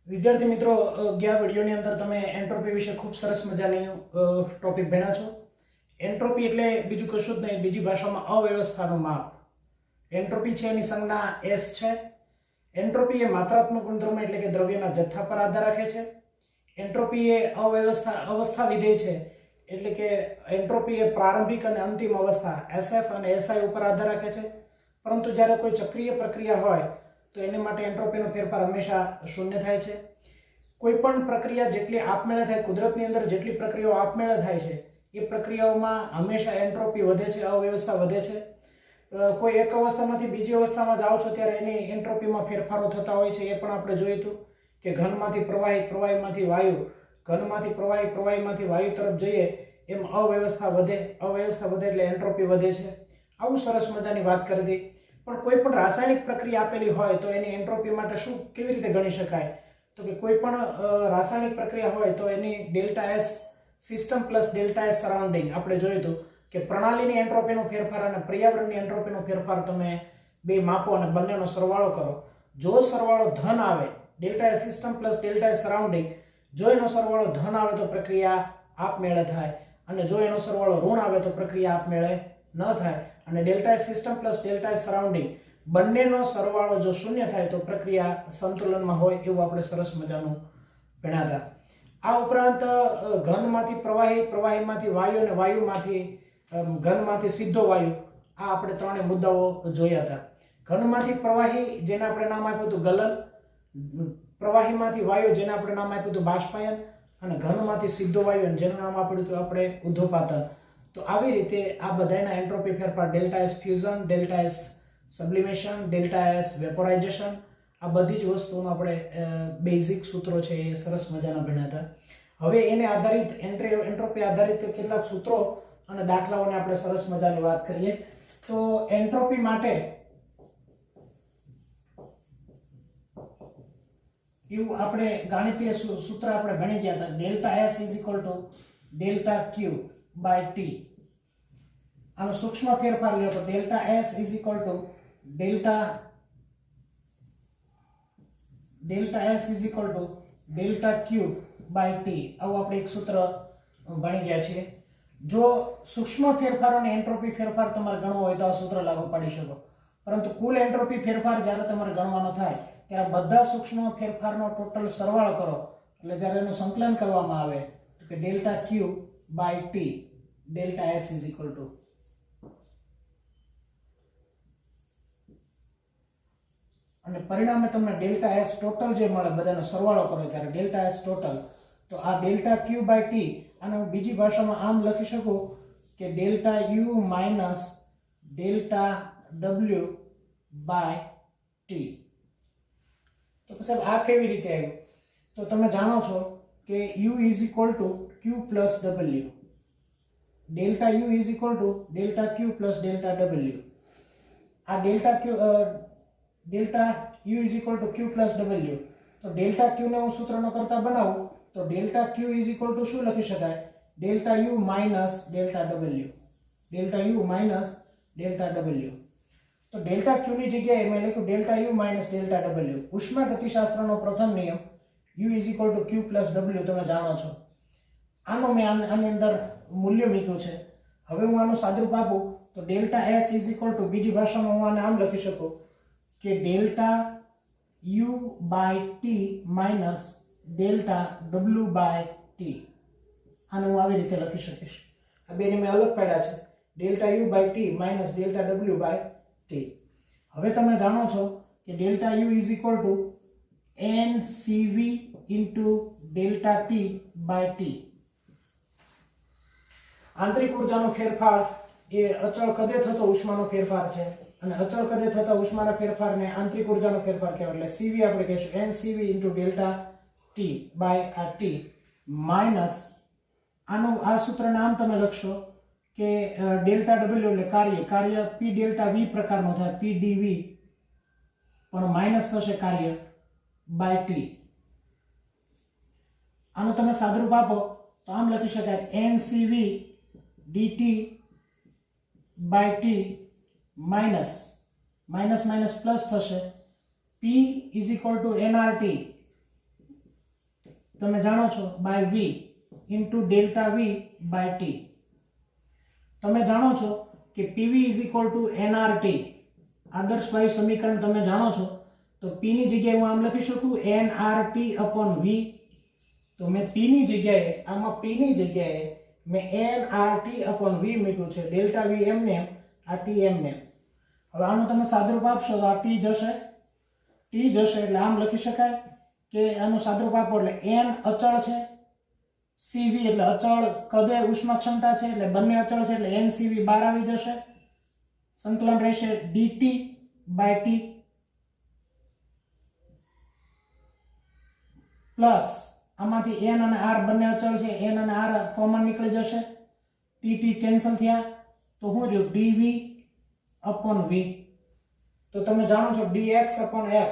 વિદ્યાર્થી મિત્રો, ગયા વિડીયોની અંદર તમે એન્ટ્રોપી વિશે ખૂબ સરસ મજાની ટોપિક ભણ્યા છો. એન્ટ્રોપી એટલે બીજું કશું જ નહીં, બીજી ભાષામાં અવ્યવસ્થાનું માપ. એન્ટ્રોપી છે એની સંજ્ઞા S છે. એન્ટ્રોપી એ માત્રાત્મક ગુણધર્મ એટલે કે દ્રવ્યના જથ્થા પર આધાર રાખે છે. એન્ટ્રોપી એ અવસ્થા વિધેય છે એટલે કે એન્ટ્રોપી એ પ્રારંભિક અને અંતિમ અવસ્થા SF અને SI ઉપર આધાર રાખે છે. પરંતુ જ્યારે કોઈ ચક્રીય પ્રક્રિયા હોય તો એને માટે એન્ટ્રોપીનો ફેરફાર હંમેશા શૂન્ય થાય છે. કોઈ પણ પ્રક્રિયા જેટલી આપમેળે થાય, કુદરતની અંદર જેટલી પ્રક્રિયાઓ આપમેળે થાય છે એ પ્રક્રિયાઓમાં હંમેશા એન્ટ્રોપી વધે છે, અવ્યવસ્થા વધે છે. કોઈ એક અવસ્થામાંથી બીજી અવસ્થામાં જાઓ છો ત્યારે એની એન્ટ્રોપીમાં ફેરફારો થતા હોય છે. એ પણ આપણે જોયું હતું કે ઘનમાંથી પ્રવાહી, પ્રવાહીમાંથી વાયુ, ઘનમાંથી પ્રવાહી, પ્રવાહીમાંથી વાયુ તરફ જઈએ એમ અવ્યવસ્થા વધે એટલે એન્ટ્રોપી વધે છે. આવું સરસ મજાની વાત કરી હતી. પણ કોઈ પણ રાસાયણિક પ્રક્રિયા આપેલી હોય તો એની એન્ટ્રોપી માટે કેવી રીતે ગણી શકાય? તો કે કોઈ પણ રાસાયણિક પ્રક્રિયા હોય તો એની delta S system plus delta S surrounding આપણે જોયું હતું કે પ્રણાલીની એન્ટ્રોપીનો ફેરફાર અને પર્યાવરણની એન્ટ્રોપીનો ફેરફાર તમે બે માપો અને બંનેનો સરવાળો કરો. જો સરવાળો ધન આવે, delta S system plus delta S surrounding, જો એનો સરવાળો ધન આવે તો પ્રક્રિયા આપમેળે થાય, અને જો એનો સરવાળો ઋણ આવે તો પ્રક્રિયા આપમેળે ન થાય. અને delta S system plus delta S surrounding બંનેનો સરવાળો જો શૂન્ય થાય તો પ્રક્રિયા સંતુલનમાં હોય, એવું આપણે સરસ મજાનું ભણ્યા હતા. આ ઉપરાંત ઘનમાંથી પ્રવાહી, પ્રવાહીમાંથી વાયુ અને વાયુમાંથી ઘનમાંથી સીધો વાયુ, આ આપણે ત્રણેય મુદ્દાઓ જોયા હતા. ઘનમાંથી પ્રવાહી જેને આપણે નામ આપ્યું હતું ગલન, પ્રવાહીમાંથી વાયુ જેને આપણે નામ આપ્યું હતું બાષ્પાયન, અને ઘનમાંથી સીધો વાયુ જેનું નામ આપ્યું હતું આપણે ઉદ્ધોપાતન. તો આવી રીતે આ બધાના એન્ટ્રોપી ફેરફાર delta S fusion, delta S sublimation, delta S vaporisation, આ બધી જ વસ્તુઓનો આપણે બેઝિક સૂત્રો છે એ સરસ મજાના ભણ્યા હતા. હવે એને આધારિત એન્ટ્રોપી આધારિત કેટલાક સૂત્રો અને દાખલાઓને આપણે સરસ મજાની વાત કરીએ. તો એન્ટ્રોપી માટે એવું આપણે ગાણિતીય સૂત્ર આપણે ભણી ગયા હતા. Delta S is equal to delta Q by T. આનો સૂક્ષ્મ ફેરફાર લ્યો તો delta S is equal to delta S is equal to delta Q by T. આવું આપણે એક સૂત્ર ભણી ગયા છીએ. જો સૂક્ષ્મ ફેરફારોને એન્ટ્રોપી ફેરફાર તમારે ગણવો હોય તો આ સૂત્ર લાગુ પાડી શકો. પરંતુ કુલ એન્ટ્રોપી ફેરફાર જ્યારે તમારે ગણવાનો થાય ત્યારે બધા સૂક્ષ્મ ફેરફારનો ટોટલ સરવાળો કરો એટલે જ્યારે એનું સંકલન કરવામાં આવે તો કે delta Q by T delta S is equal to, અને પરિણામે તમને ડેલ્ટા એસ ટોટલ જે મળે બધાનો સરવાળો કરો ત્યારે ડેલ્ટા એસ ટોટલ. તો આ ડેલ્ટા ક્યુ બાય ટી આને હું બીજી ભાષામાં આમ લખી શકું કે delta U minus delta W by T. તો સાહેબ આ કેવી રીતે આવ્યું? તો તમે જાણો છો કે u is equal to q plus W. Delta u is equal to delta q plus delta W. આ delta u is equal to q plus W. તો ડેલ્ટા q ને હું સૂત્રનો કરતા બનાવું તો delta q is equal to શું લખી શકાય? Delta u minus delta W. Delta u minus delta W. તો ડેલ્ટા q ની જગ્યાએ મેં લખ્યું delta u minus delta W. ઉષ્માગતિશાસ્ત્રનો પ્રથમ નિયમ u is equal to q plus W તમે જાણો છો. આનો મેં આની અંદર મૂલ્ય મૂક્યું છે. હવે હું આનું સાદુરૂપ આપું તો delta S is equal to, બીજી ભાષામાં હું આને આમ લખી શકું કે delta u by T minus delta W by T. આને હું આવી રીતે લખી શકીશ. આ બેને મેં અલગ પાડ્યા છે, delta u by T minus delta W by T. હવે તમે જાણો છો કે delta u is equal to NCV into delta T by T. આંતરિક ઉર્જાનો ફેરફાર એ અચળ કદે થતો ઉષ્માનો ફેરફાર છે, અને અચળ કદે થતા ઉષ્માના ફેરફારને આંતરિક ઉર્જાનો ફેરફાર કહેવાય. એટલે CV આપણે કહીશું NCV into delta T by આ ટી માઇનસ આનું આ સૂત્રને આમ તમે લખશો કે ડેલ્ટા ડબલ્યુ એટલે કાર્ય P ડેલ્ટા V પ્રકારનો થાય, PdV, પણ માઇનસ થશે કાર્ય બાય ટી. આનો તમે સાદુરૂપ આપો તો આમ લખી શકાય NCV dt by T minus minus plus થશે P is equal to nRT તમે જાણો છો by v into delta v by t. તમે જાણો છો કે pv is equal to nRT. આદર્શ વાયુ સમીકરણ તમે જાણો છો તો p ની જગ્યાએ હું આમ લખી શકું nRT upon v. તો મેં p ની જગ્યાએ આમાં p ની જગ્યાએ મેં nRT upon v મૂક્યું છે. ડેલ્ટા v એમને આ t એમને. હવે આનું તમે સાદુરૂપ આપશો તો આ t જશે એટલે આમ લખી શકાય કે આનું સાદુરૂપ આપો એટલે n અચળ છે, cv એટલે અચળ કદે ઉષ્મા ક્ષમતા છે એટલે બંને અચળ છે એટલે ncv બહાર આવી જશે. સંકલન રહેશે dt બાય t પ્લસ આમાંથી n અને r બંને અચળ છે, n અને r કોમન નીકળી જશે, tt કેન્સલ થયા તો શું રહ્યું dv upon v. તો તમે જાણો છો dx upon x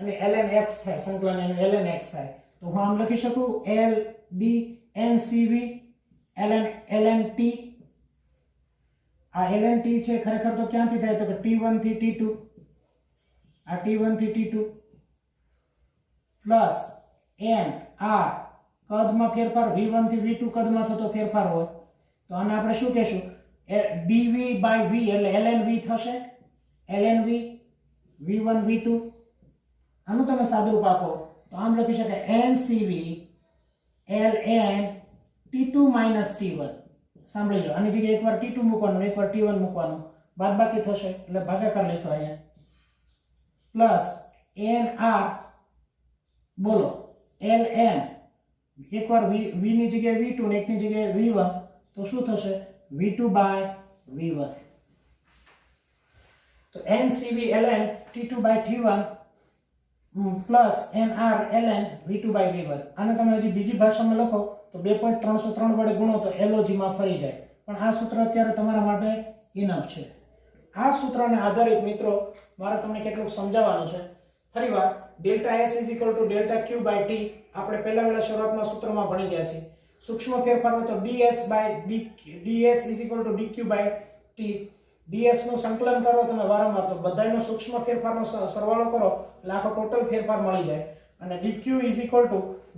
અને ln x થાય, સંકલન એનું ln x થાય. તો હું આમ લખી શકું l d ncv ln t. આ ln t છે ખરેખર તો ક્યાંથી થાય તો કે t1 થી t2, આ t1 થી t2 પ્લસ n r કદમાં ફેરફાર v1 થી v2 કદમાં થતો ફેરફાર હોય તો આને આપણે શું કહેશું dv by v એટલે ln v થશે, ln v v1 v2. આનું તમે સાદુરૂપ આપો તો આમ લખી શકાય ncv ln t2 t1. સાંભળી લો, આની જગ્યાએ એકવાર t2 મૂકવાનું એકવાર t1 મૂકવાનું, બાદબાકી થશે એટલે ભાગાકાર લખ્યો અહીંયા પ્લસ nr બોલો ln એકવાર v ની જગ્યાએ v2 ને એકની જગ્યાએ v1 તો શું થશે v2 બાય v1. તો ncv ln t2 by t1 plus nr ln v2 by v1. આને તમે હજી બીજી ભાષામાં લખો તો 2.303 વડે ગુણો તો એલઓજી માં ફરી જાય, પણ આ સૂત્ર અત્યારે તમારા માટે ઇનફ છે. આ સૂત્રને આધારિત મિત્રો મારે તમને કેટલુંક સમજાવવાનું છે. ફરીવાર delta s delta q by t આપણે પહેલા શરૂઆતમાં સૂત્રમાં ભણી ગયા છીએ. સૂક્ષ્મ ફેરફાર હોય તો ds dq by t. ds નું સંકલન કરો તમે વારંવાર તો બધાયનો સૂક્ષ્મ ફેરફારનો સરવાળો કરો એટલે આખો ટોટલ ફેરફાર મળી જાય. અને dq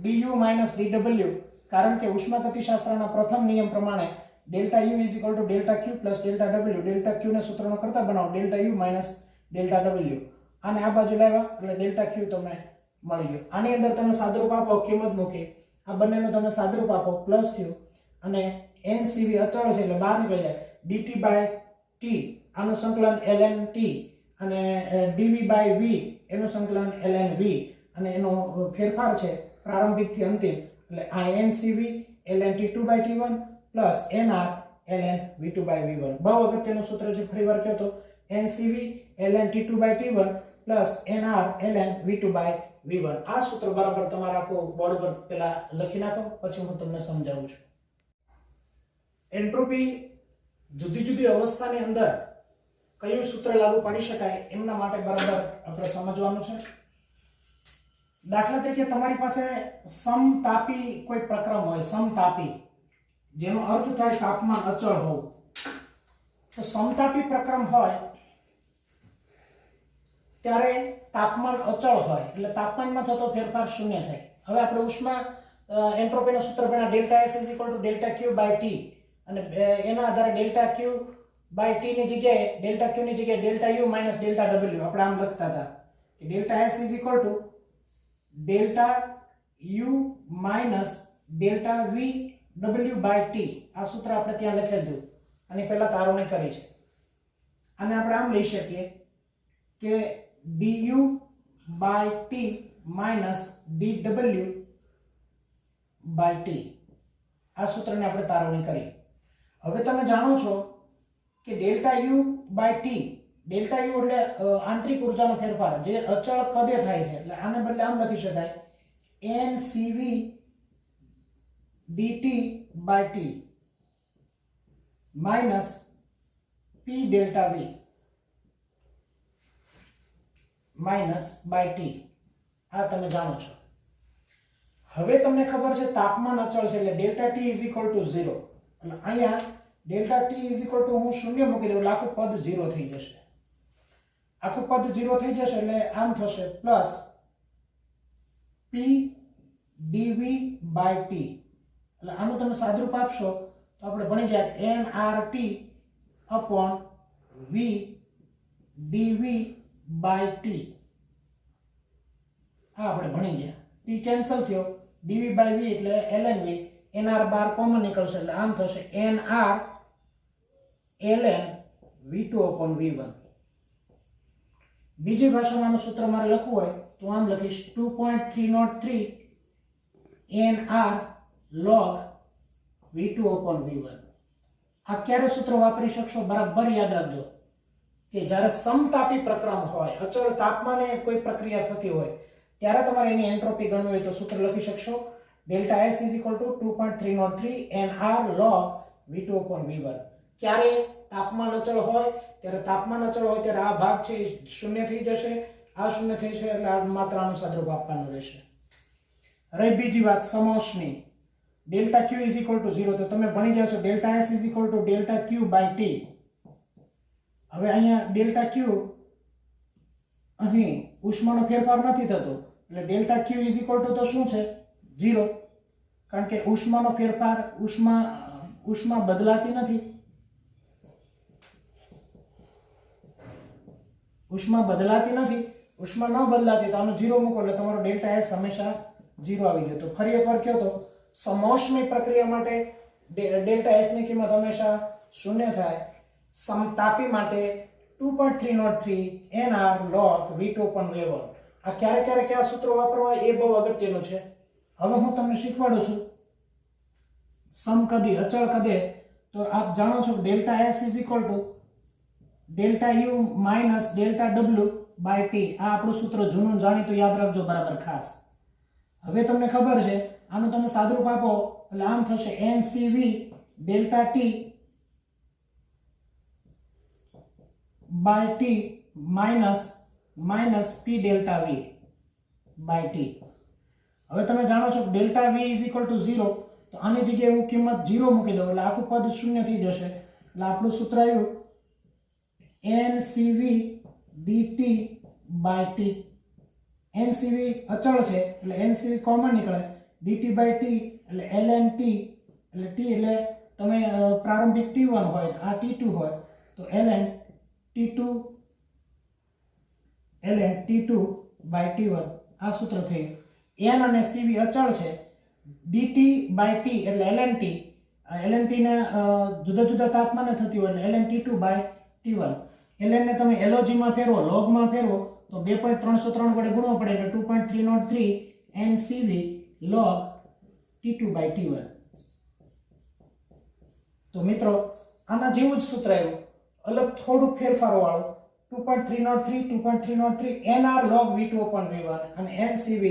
du માઈનસ dw, કારણ કે ઉષ્માગતિશાસ્ત્રના પ્રથમ નિયમ પ્રમાણે delta u delta q plus delta w. Delta q ને સૂત્રનો કરતા બનાવો delta u minus delta w. આને આ બાજુ લાવ્યા એટલે ડેલ્ટા q તમને મળી ગયો. આની અંદર તમે સાદુરૂપ આપો, કિંમત મૂકી, આ બંનેનો તમે સાદુરૂપ આપો પ્લસ થયું અને ncv અચળ છે એટલે બહાર નીકળી જાય dt બાય t આનું સંકલન ln t અને dv બાય v એનું સંકલન ln v અને એનો ફેરફાર છે પ્રારંભિક થી અંતિમ એટલે આ ncv ln t2 by t1 plus nr ln v2 by v1. બહુ અગત્યનું સૂત્ર છે, ફરીવાર કહો તો ncv ln t2 by t1 plus nr ln v2 by v1. આ સૂત્ર બરાબર તમારે આખો બોર્ડ પર પહેલા લખી નાખો, પછી હું તમને સમજાવું છું. એન્ટ્રોપી જુદી જુદી અવસ્થાની અંદર કયું સૂત્ર લાગુ પાડી શકાય એમના માટે બરાબર આપણે સમજવાનું છે. દાખલા તરીકે તમારી પાસે સમતાપી કોઈ પ્રક્રમ હોય, સમતાપી જેનો અર્થ થાય તાપમાન અચળ હોવું. તો સમતાપી પ્રક્રમ હોય ત્યારે તાપમાન અચળ હોય એટલે તાપમાનમાં થતો ફેરફાર શૂન્ય થાય. હવે આપણે ઉષ્મા એન્ટ્રોપીનું સૂત્ર ભણ્યા delta s delta q by t અને એના આધારે ડેલ્ટા q બાય t ની જગ્યાએ ડેલ્ટા q ની જગ્યાએ delta u minus delta w આપણે આમ લખતા હતા કે delta s delta u minus delta v w by t. આ સૂત્ર આપણે ત્યાં લખેલું હતું અને પહેલા તારવણી કરી છે. અને આપણે આમ લઈ શકીએ કે du by t minus dw by t. આ સૂત્રને આપણે તારવણી કરી. હવે તમે જાણો છો કે delta u by t, delta u એટલે આંતરિક ઊર્જાનો ફેરફાર જે અચળ કદે થાય છે એટલે આને બદલે આમ લખી શકાય ncv dt by t minus p delta v minus by t. આ તમે જાણો છો. હવે તમને ખબર છે તાપમાન અચળ છે એટલે ડેલ્ટા t 0. એટલે અહીંયા ડેલ્ટા t હું શૂન્ય મૂકી દઉં એટલે આખું પદ 0 થઈ જશે. આખું પદ 0 થઈ જશે એટલે આમ થશે plus p dv by t. એટલે આનું તમે સાદરૂપ આપશો તો આપણે ભણી ગયા nRT upon v dv by t. આ આપણે ભણી ગયા. t કેન્સલ થયો, dv બાય v એટલે ln v, nr બાર કોમન નીકળશે એટલે આમ થશે nr ln v2 upon v1. બીજી ભાષામાં આનું સૂત્ર મારે લખવું હોય તો આમ લખીશ 2.303 nr log v2 upon v1. આ ક્યારે સૂત્ર વાપરી શકશો? બરાબર યાદ રાખજો કે જ્યારે સમતાપી પ્રક્રમ હોય, અચળ તાપમાને કોઈ પ્રક્રિયા થતી હોય ત્યારે તમારે એની એન્ટ્રોપી ગણવી હોય તો સૂત્ર લખી શકશો delta S = 2.303 nr log v2 upon v1. ક્યારે તાપમાન અચળ હોય ત્યારે આ ભાગ છે એ શૂન્ય થઈ જશે, આ શૂન્ય થઈ જશે એટલે આ માત્રાનું સાદરૂપ આપવાનું રહેશે. રહી બીજી વાત સમોષ્મી, ડેલ્ટા Q = 0. તો તમે ભણી ગયા છો delta S = delta Q by T. હવે અહીંયા ડેલ્ટા Q અહીં ઉષ્માનો ફેરફાર નથી થતો એટલે ડેલ્ટા Q = તો શું છે? 0. કારણ કે ઉષ્માનો ફેરફાર ઉષ્મા બદલાતી નથી. ઉષ્મા ન બદલાતી તો આનો 0 મૂકો એટલે તમારો ડેલ્ટા S હંમેશા 0 આવી ગયો. તો ફરી એકવાર કહો તો સમોષ્મી પ્રક્રિયા માટે ડેલ્ટા S ની કિંમત હંમેશા 0 થાય. સમતાપી માટે 2.303 nr log v2 upon v1. આ ક્યારે કયા સૂત્રો વાપરવા એ બહુ અગત્યનું છે. હવે હું તમને શીખવાડું છું સમકદી અચળ કદે. તો આપ જાણો છો કે delta S = delta U minus delta W by T. આ આપણું સૂત્ર જૂનું જાણીતું યાદ રાખજો બરાબર ખાસ. હવે તમને ખબર છે આનું તમે સાદરૂપ આપો એટલે આમ થશે NCV delta T by T minus P delta V by T. હવે તમે જાણો છો કે ડેલ્ટા V = 0. તો આની જગ્યાએ હું કિંમત 0 મૂકી દઉં એટલે આખું પદ શૂન્ય થઈ જશે. એટલે આપણું સૂત્ર આવ્યું NCV dt by T. NCV અચળ છે એટલે NCV કોમન નીકળે, dt બાય T એટલે ln T. એટલે T એટલે તમે પ્રારંભિક T1 હોય, આ T2 હોય તો ln T2 બાય T1. આ સૂત્ર થયું. n અને cv અચળ છે, dt બાય T એટલે ln T. ln T ને જુદા જુદા તાપમાને થતી હોય એટલે ln T2 by T1. ln ને તમે log માં ફેરવો, log માં ફેરવો તો 2.303 વડે ગુણવા પડે એટલે 2.303 ncv log T2 by T1. તો મિત્રો આના જેવું જ સૂત્ર આવ્યું, અલગ થોડું ફેરફારો વાળું 2.303 nr log v2 upon v1 અને ncv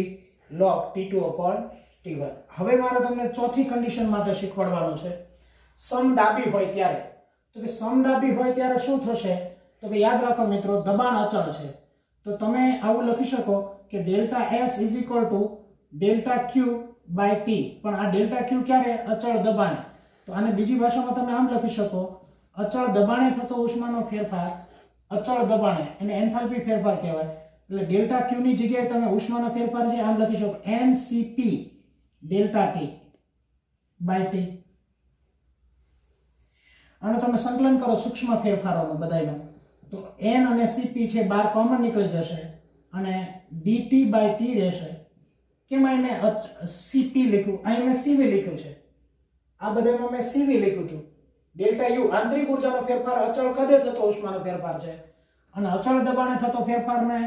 log T2 upon T1. હવે મારે તમને ચોથી કન્ડિશન માટે શીખવાડવાનું છે સમદાબી હોય ત્યારે. તો કે સમદાબી હોય ત્યારે શું થશે? તો કે યાદ રાખો મિત્રો દબાણ અચળ છે તો તમે આવું લખી શકો કે delta S = delta Q by T. પણ આ ડેલ્ટા Q ક્યારે? અચળ દબાણે. તો આને બીજી ભાષામાં તમે આમ લખી શકો અચળ દબાણે થતો ઉષ્માનો ફેરફાર, અચળ દબાણે એને એન્થાલ્પી ફેરફાર કહેવાય. એટલે ડેલ્ટા Q ની જગ્યાએ તમે ઉષ્માનો ફેરફાર છે આમ લખી શકો NCP delta T by T. આનો તમે સંકલન કરો સૂક્ષ્મ ફેરફારોનું બધાયનું તો n અને cp છે બહાર કોમન નીકળી જશે અને dt બાય T રહેશે. કેમ અહીં મેં cp લખ્યું, અહીં મેં cv લખ્યું છે, આ બધામાં મેં cv લખ્યું હતું. ડેલ્ટા U આંતરિક ઊર્જાનો ફેરફાર અચળ કદે થતો ઉષ્માનો ફેરફાર છે અને અચળ દબાણે થતો ફેરફારને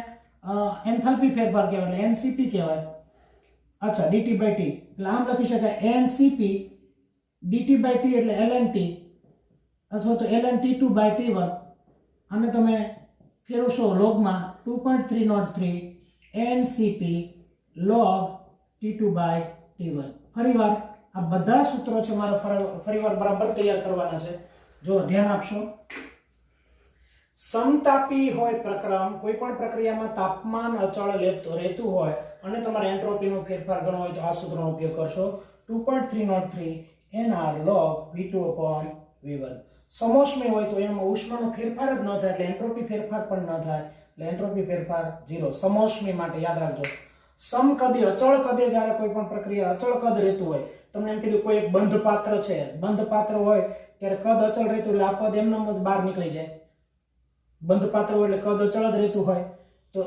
એન્થાલ્પી ફેરફાર કહેવાય એટલે NCP કહેવાય. અચ્છા dt બાય T એટલે આમ લખી શકાય NCP dt બાય T એટલે ln T અથવા તો ln T2 બાય T1. અને તમે ફેરવશો લોગમાં 2.303 NCP log T2 by T1. ફરીવાર આ બધા સૂત્રો છે મારે ફરીવાર બરાબર તૈયાર કરવાના છે. જો ધ્યાન આપશો સમતાપી હોય પ્રક્રમ, કોઈ પણ પ્રક્રિયામાં તાપમાન અચળ રહેતું હોય અને તમારે એન્ટ્રોપીનો ફેરફાર ગણવો હોય તો આ સૂત્રનો ઉપયોગ કરશો 2.303 nr log v2 upon v1. સમોષ્મી હોય તો એમાં ઉષ્માનો ફેરફાર જ ન થાય એટલે એન્ટ્રોપી ફેરફાર પણ ન થાય એટલે એન્ટ્રોપી ફેરફાર 0. સમોષ્મી માટે યાદ રાખજો સમકદે અચળ કદે જ્યારે કોઈ પણ પ્રક્રિયા અચળ કદ રહેતું હોય, તમને એમ કીધું કોઈ એક બંધ પાત્ર છે, બંધ પાત્ર હોય ત્યારે કદ અચળ રહેતું એટલે આ પદ એમનેમ જ બહાર નીકળી જાય. બંધ પાત્ર હોય એટલે કદ અચળ જ રહેતું હોય. તો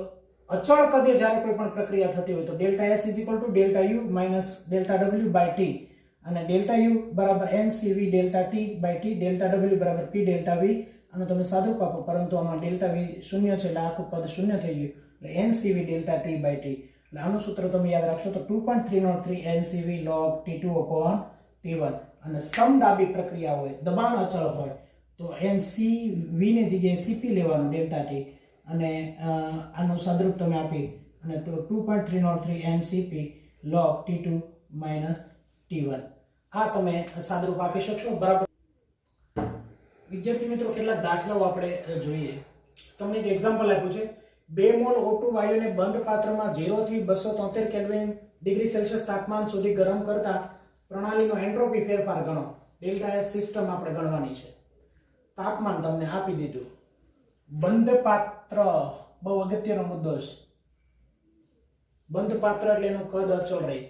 અચળ કદે જ્યારે કોઈ પણ પ્રક્રિયા થતી હોય તો delta S = delta U - delta W / T, અને ડેલ્ટા U બરાબર NCV delta T / T, delta W બરાબર P ડેલ્ટા V. આનો તમે સાદુરૂપ આપો, પરંતુ આમાં ડેલ્ટા V શૂન્ય છે એટલે આખું પદ શૂન્ય થઈ ગયું, એટલે NCV ડેલ્ટા T / T. એટલે આનું સૂત્ર તમે યાદ રાખશો તો 2.303 NCV log T2/T1. અને સમદાબી પ્રક્રિયા હોય, દબાણ અચળ હોય તો NCV ની જગ્યાએ CP લેવાનું ડેલ્ટા T, અને આનું સાદુરૂપ તમે આપી અને 2.303 NCP log T2 - T1. આ તમે સાદુરૂપ આપી શકશો, બરાબર. વિદ્યાર્થી મિત્રો, કેટલાક દાખલાઓ આપણે જોઈએ. તમને એક એક્ઝામ્પલ આપ્યું છે, 2 મોલ O2 વાયુને બંધ પાત્રમાં 0 થી 273 કેલ્વિન ડિગ્રી સેલ્સિયસ તાપમાન સુધી ગરમ કરતા પ્રણાલીનો એન્ટ્રોપી ફેરફાર ગણો. ડેલ્ટા S સિસ્ટમ આપણે ગણવાની છે. તાપમાન તમને આપી દીધું. બંધ પાત્ર બહુ અગત્યનો મુદ્દો છે. બંધ પાત્ર એટલે એનું કદ અચળ રહે.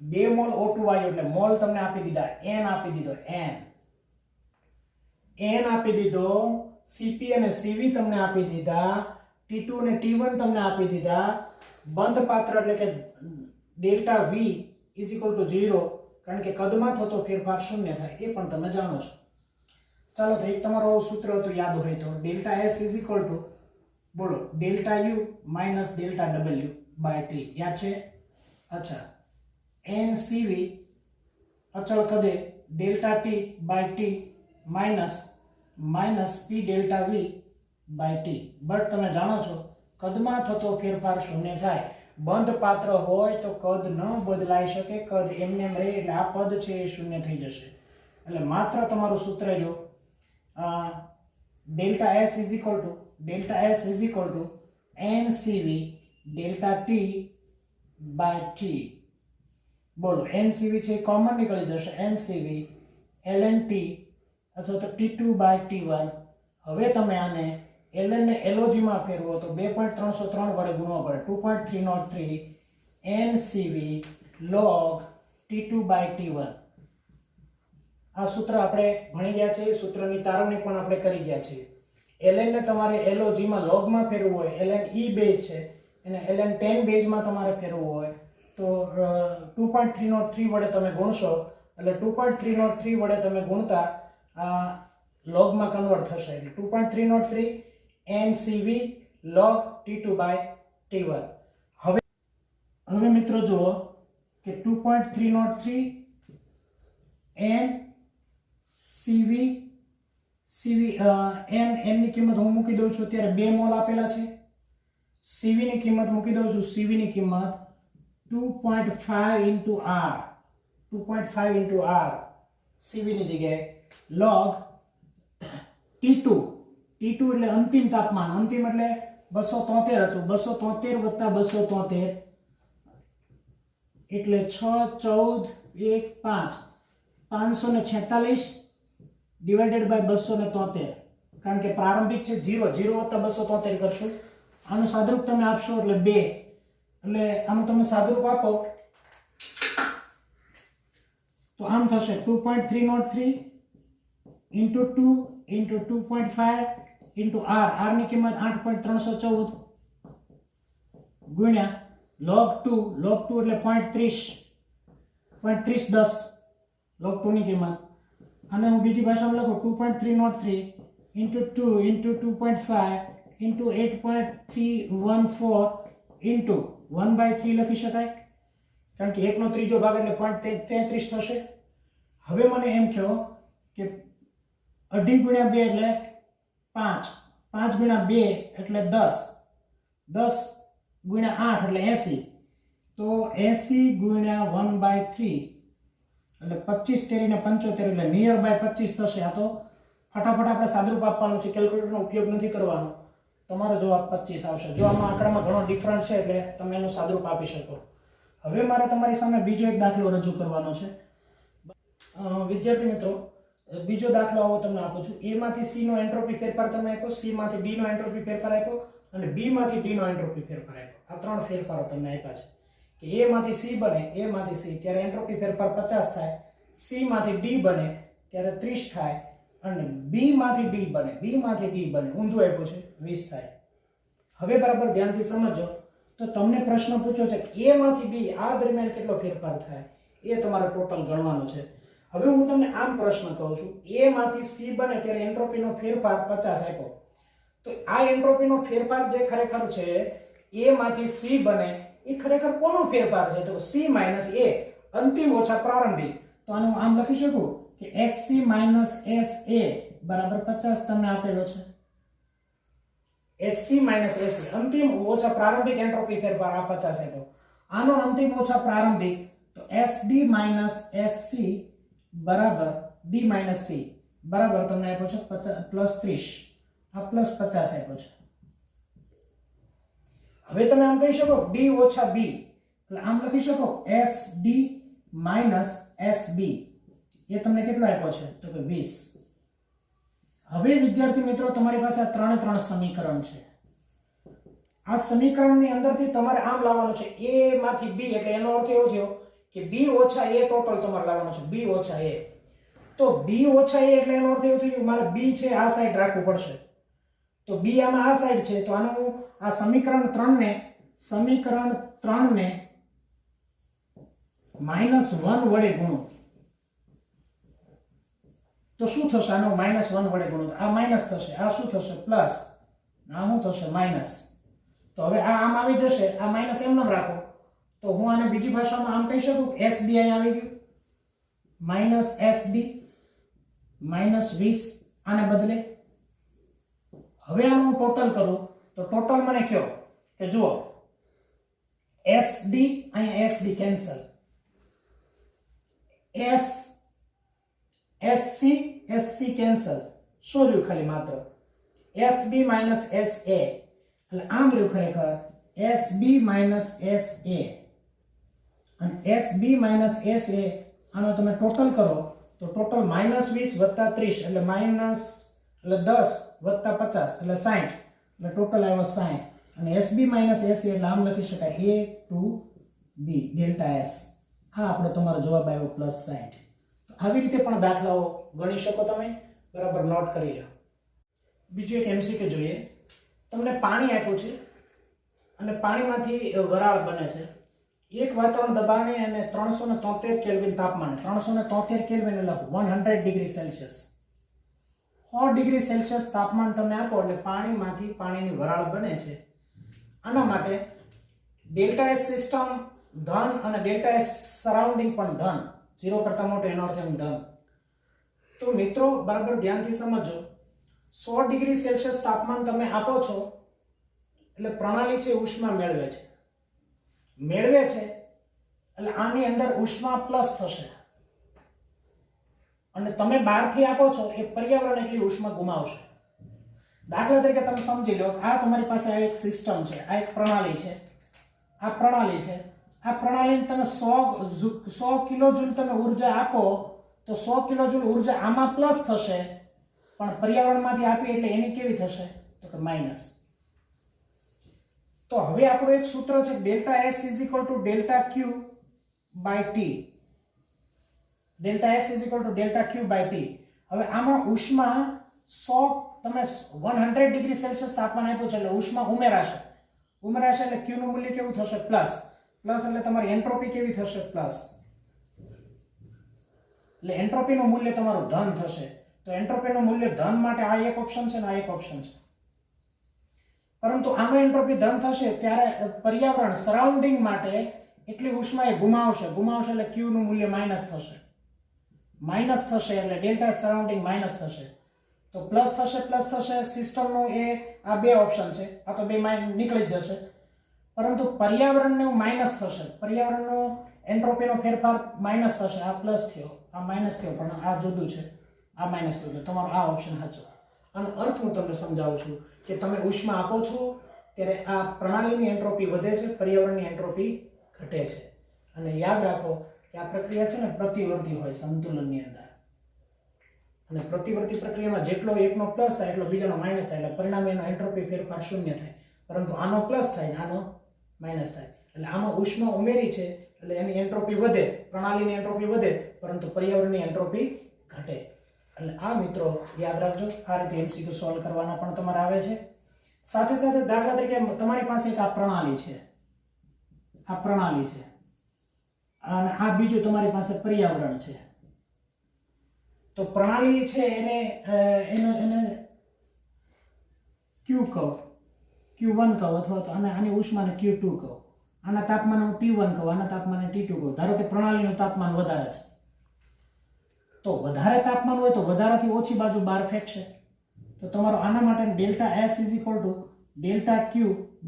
2 મોલ O2 વાયુ એટલે મોલ તમને આપી દીધા, n આપી દીધો, n આપી દીધો, Cp અને Cv તમને આપી દીધા, T2 અને T1 તમને આપી દીધા. બંધ પાત્ર એટલે કે ડેલ્ટા V = 0, કારણ કે કદમાં થતો ફેરફાર શૂન્ય થાય, એ પણ તમે જાણો છો. ચાલો, તો એક તમારો સૂત્ર હતું યાદ હોય તો, ડેલ્ટા S = બોલો delta U - delta W / T. યાદ છે? અચ્છા, NCV અચળ કદે delta T / T minus P delta V / T. But તમે જાણો છો કદમાં થતો ફેરફાર શૂન્ય થાય. બંધ પાત્ર હોય તો કદ ન બદલાઈ શકે, કદ એમને રહે, એટલે આ પદ છે એ શૂન્ય થઈ જશે. એટલે માત્ર તમારું સૂત્ર જો delta S = NCV delta T / T. બોલો, NCV છે કોમન નીકળી જશે, NCV ln T અથવા તો T2 / T1. હવે તમે આને ln ને LOG માં ફેરવો તો 2.303 વડે ગુણવો પડે. 2.303 NCV log T2 / T1. આ સૂત્ર આપણે ભણી ગયા છે, સૂત્રની તારવણી પણ આપણે કરી ગયા છે. ln ને તમારે LOG માં log માં ફેરવવું હોય, ln e બેઝ છે એને ln 10 બેઝ માં તમારે ફેરવવું હોય તો 2.303 વડે તમે ગુણશો એટલે 2.303 વડે તમે ગુણતા log માં કન્વર્ટ થશે. એટલે 2.303 NCV log T2 / T1. હવે મિત્રો જુઓ કે 2.303 NCV n ની કિંમત હું મૂકી દઉં છું, અત્યારે 2 મોલ આપેલા છે. CV ની કિંમત મૂકી દઉં છું, CV ની કિંમત 2.5 × R, 2.5 × R CV ની જગ્યાએ log T2 એટલે અંતિમ તાપમાન, અંતિમ એટલે 273 હતું, 273 + 273 એટલે 6 14 1 5 546 ડિવાઇડેડ બાય 273, કારણ કે પ્રારંભિક છે 0 + 273 કરશો. આનું સાદુરૂપ તમે આપશો એટલે 2, એટલે આનું તમે સાદુરૂપ આપો તો આમ થશે 2.303 × 2 × 2.5 × R ની કિંમત 8.314 ગુણ્યા log 2 એટલે 0.30 log 2 ની કિંમત. અને હું બીજી ભાષામાં લખું 2.303 × 2 × 2.5 × 8.314 × 1/3 લખી શકાય, કારણ કે 1 નો ત્રીજો ભાગ એટલે 0.33 થશે. હવે મને એમ કહો કે 2.5 × 2 એટલે 5, 5 × 2 એટલે 10, 10 × 8 એટલે 80, તો 80 × 1/3 એટલે 25 તેરી ને 75 એટલે નિયર બાય 25 થશે. આ તો ફટાફટ આપણે સાદુરૂપ આપવાનું છે, કેલ્ક્યુલેટરનો ઉપયોગ નથી કરવાનો. તમારો જવાબ 25 આવશે. જો આમાં આંકડામાં ઘણો ડિફરન્ટ છે એટલે તમે એનું સાદુરૂપ આપી શકો. હવે મારે તમારી સામે બીજો એક દાખલો રજૂ કરવાનો છે. વિદ્યાર્થી મિત્રો, બીજો દાખલો આવો તમને આપું છું. A માંથી C નો એન્ટ્રોપી ફેરફાર તમને આપ્યો, C માંથી D નો એન્ટ્રોપી ફેરફાર આપ્યો અને B માંથી D નો એન્ટ્રોપી ફેરફાર આપ્યો. આ ત્રણ ફેરફારો તમને આપ્યા છે કે A માંથી C બને, A માંથી C ત્યારે એન્ટ્રોપી ફેરફાર 50 થાય, C માંથી D બને ત્યારે 30 થાય અને B માંથી D બને, B માંથી D બને ઊંધું આપ્યું છે 20 થાય. હવે બરાબર ધ્યાનથી સમજો તો તમને પ્રશ્ન પૂછ્યો છે કે A માંથી B આ દરમિયાન કેટલો ફેરફાર થાય એ તમારે ટોટલ ગણવાનું છે. હવે હું તમને આમ પ્રશ્ન કહું છું A માંથી C બને ત્યારે એન્ટ્રોપીનો ફેરફાર 50 આપ્યો, તો આ એન્ટ્રોપીનો ફેરફાર જે ખરેખર છે A માંથી C બને એ ખરેખર કોનો ફેરફાર છે તો C - A અંતિમ ઓછા પ્રારંભિક. તો આને હું આમ લખી શકું કે SC - SA બરાબર 50 તમને આપેલો છે. HC - AC અંતિમ ઓછા પ્રારંભિક એન્ટ્રોપી ફેરફાર આ 50 આપ્યો. આનો અંતિમ ઓછા પ્રારંભિક તો SD - SC બરાબર B - C બરાબર તમને આપ્યો છે 50 + 30 આ +50 આપ્યો છે. હવે તમે આમ કહી શકો B - B એટલે આમ લખી શકો SD - SB એ તમને કેટલો આપ્યો છે તો કે 20. હવે વિદ્યાર્થી મિત્રો તમારી પાસે આ ત્રણે ત્રણ સમીકરણ છે. આ સમીકરણની અંદરથી તમારે આમ લાવવાનું છે A માંથી B એટલે એનો અર્થ એવો થયો કે B - A ટોટલ તમારે લાવવાનું છે B - A. તો B - A એટલે એનો અર્થ એવો થયો કે મારે B છે આ સાઈડ રાખવું પડશે. તો B આમાં આ સાઈડ છે તો આનું આ સમીકરણ 3 ને -1 વડે ગુણો તો શું થશે? આનો -1 વડે ગુણો આ માઈનસ થશે, આ શું થશે પ્લસ, આ શું થશે માઈનસ. તો હવે આ આમ આવી જશે, આ માઈનસ એમ ન રાખો તો હું આને બીજી ભાષામાં આમ કહી શકું SB અહીં આવી ગયું -SD -20 આને બદલે. હવે આનું હું ટોટલ કરું તો ટોટલ મને કયો કે જુઓ SD અહીંયા SD કેન્સલ, SC કેન્સલ, શું રહ્યું ખાલી માત્ર SB - SA એટલે આમ રહ્યું ખરેખર SB - SA અને SB - SA આનો તમે ટોટલ કરો તો ટોટલ -20 + 30 એટલે -10 + 50 એટલે 60 એટલે ટોટલ આવ્યો 60 અને SB - SA એટલે આમ લખી શકાય A to B delta S. આ આપણો તમારો જવાબ આવ્યો +60. તો આવી રીતે પણ દાખલાઓ ગણી શકો તમે, બરાબર નોટ કરી લો. બીજું એક MCQ જોઈએ. તમને પાણી આપ્યું છે અને પાણીમાંથી વરાળ બને છે એક વાતાવરણ દબાણે અને 373 કેલ્વિન તાપમાને. 373 કેલ્વિન એટલે 100 ડિગ્રી સેલ્સિયસ, 100 ડિગ્રી સેલ્સિયસ તાપમાન તમે આપો એટલે પાણીમાંથી પાણીની વરાળ બને છે. આના માટે ડેલ્ટા S સિસ્ટમ ધન અને ડેલ્ટા S સરાઉન્ડિંગ પણ ધન, 0 કરતા મોટો એનો અર્થ એમ ધન. તો મિત્રો બરાબર ધ્યાનથી સમજો, 100 ડિગ્રી સેલ્સિયસ તાપમાન તમે આપો છો એટલે પ્રણાલી છે ઉષ્મા મેળવે છે એટલે આની અંદર ઉષ્મા પ્લસ થશે અને તમે બહારથી આપો છો એ પર્યાવરણ એટલી ઉષ્મા ગુમાવશે. દાખલા તરીકે તમે સમજી લો આ તમારી પાસે આ એક સિસ્ટમ છે, આ એક પ્રણાલી છે, આ પ્રણાલીને તમે 100 કિલોજૂલ તમે ઉર્જા આપો તો 100 કિલોજૂલ ઉર્જા આમાં પ્લસ થશે પણ પર્યાવરણમાંથી આપી એટલે એની કેવી થશે તો કે માઈનસ. તો હવે આપણું એક સૂત્ર છે delta S = delta Q / T. Delta S = delta Q / T. હવે આમાં ઉષ્મા 100 તમે 100 ડિગ્રી સેલ્સિયસ તાપમાન આપ્યું છે એટલે ઉષ્મા ઉમેરાશે એટલે Q નું મૂલ્ય કેવું થશે પ્લસ એટલે તમારી એન્ટ્રોપી કેવી થશે પ્લસ, એટલે એન્ટ્રોપીનું મૂલ્ય તમારું ધન થશે. તો એન્ટ્રોપીનું મૂલ્ય ધન માટે આ એક ઓપ્શન છે ને આ એક ઓપ્શન છે. પરંતુ આમાં એન્ટ્રોપી ધન થશે ત્યારે પર્યાવરણ સરાઉન્ડિંગ માટે એટલી ઉષ્મા એ ગુમાવશે એટલે Q નું મૂલ્ય માઈનસ થશે એટલે ડેલ્ટા સરાઉન્ડિંગ માઈનસ થશે. તો પ્લસ થશે સિસ્ટમનો એ આ બે ઓપ્શન છે, આ તો બે નીકળી જ જશે. પરંતુ પર્યાવરણનું માઈનસ થશે, પર્યાવરણનો એન્ટ્રોપીનો ફેરફાર માઈનસ થશે. આ પ્લસ થયો, આ માઈનસ થયો, પણ આ જુદું છે, આ માઈનસ થયું. તમારો આ ઓપ્શન સાચો. આનો અર્થ હું તમને સમજાવું છું કે તમે ઉષ્મા આપો છો ત્યારે આ પ્રણાલીની એન્ટ્રોપી વધે છે, પર્યાવરણની એન્ટ્રોપી ઘટે છે. અને યાદ રાખો કે આ પ્રક્રિયા છે ને પ્રતિવર્તી હોય સંતુલનની અંદર, અને પ્રતિવર્તી પ્રક્રિયામાં જેટલો એકનો પ્લસ થાય એટલો બીજાનો માઈનસ થાય એટલે પરિણામે એનો એન્ટ્રોપી ફેરફાર શૂન્ય થાય. પરંતુ આનો પ્લસ થાય આનો માઇનસ થાય. એટલે આમાં ઉષ્મા ઉમેરી છે એટલે એની એન્ટ્રોપી વધે, પ્રણાલીની એન્ટ્રોપી વધે, પરંતુ પર્યાવરણની એન્ટ્રોપી ઘટે. એટલે આ મિત્રો યાદ રાખજો, આ રીતે MCQ સોલ્વ કરવાના પણ તમારે આવે છે. સાથે સાથે દાખલા તરીકે તમારી પાસે એક આ પ્રણાલી છે, આ પ્રણાલી છે અને આ બીજું તમારી પાસે પર્યાવરણ છે. તો પ્રણાલી છે એને Q કહો, Q1 કહો, અથવા તો આની ઉષ્માને Q2 કહો, આના તાપમાન હું T1 કહું, આના તાપમાને T2 કહું. ધારો કે પ્રણાલીનું તાપમાન વધારે છે, તો વધારે તાપમાન હોય તો વધારાથી ઓછી બાજુ બહાર ફેંકશે. તો તમારો આના માટે delta S is equal to delta Q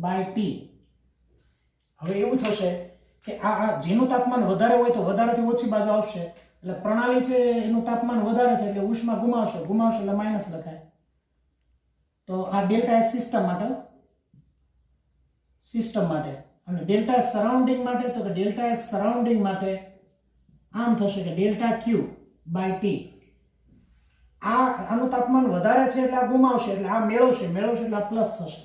by T. હવે એવું થશે કે આ જેનું તાપમાન વધારે હોય તો વધારાથી ઓછી બાજુ આવશે, એટલે પ્રણાલી છે એનું તાપમાન વધારે છે એટલે ઉષ્મા ગુમાવશે એટલે માઇનસ લખાય. તો આ ડેલ્ટા S સિસ્ટમ માટે અને ડેલ્ટા S સરાઉન્ડિંગ માટે, તો કે ડેલ્ટા S સરાઉન્ડિંગ માટે આમ થશે કે ડેલ્ટા Q બાય T. આનું તાપમાન વધારે છે એટલે આ ગુમાવશે, એટલે આ મેળવશે એટલે આ પ્લસ થશે.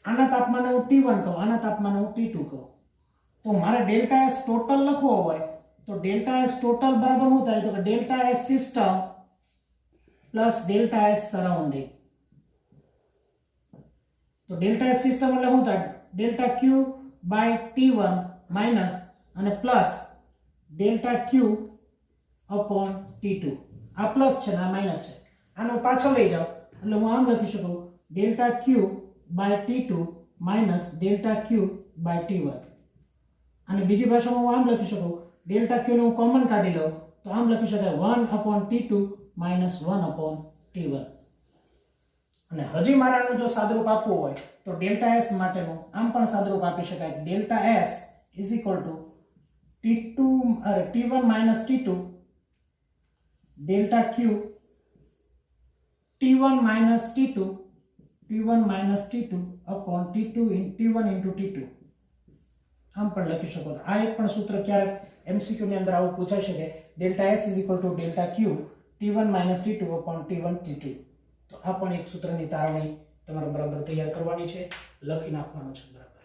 આના તાપમાને હું T1 કહું, આના તાપમાને હું T2 કહું. તો મારે ડેલ્ટા S ટોટલ લખવો હોય તો ડેલ્ટા S ટોટલ બરાબર શું થાય, તો કે delta S system plus delta S surrounding. તો ડેલ્ટા S સિસ્ટમ એટલે શું થાય, delta Q by T1 minus અને plus delta Q upon T2. આ પ્લસ છે ને આ માઇનસ છે, આનો પાછળ લઈ જાઓ એટલે હું આમ લખી શકું delta Q by T2 minus delta Q by T1. અને બીજી ભાષામાં હું આમ લખી શકું ડેલ્ટા Q ને હું કોમન કાઢી લઉં તો આમ લખી શકાય 1 upon T2 minus 1 upon T1. અને હજી મારે આનું જો સાદરૂપ આપવું હોય તો ડેલ્ટા S માટેનું આમ પણ સાદરૂપ આપી શકાય. Delta S is equal two T1 minus T2 delta Q T1 minus T2 upon T1 into T2. આમ પણ લખી શકો. આ એક પણ સૂત્ર ક્યારેક MCQ ની અંદર આવું પૂછાઈ શકે, delta S is equal to delta Q T1 minus T2 upon T1 T2. તો આ પણ એક સૂત્રની તારવણી તમારે બરાબર તૈયાર કરવાની છે, લખી નાખવાનું છે.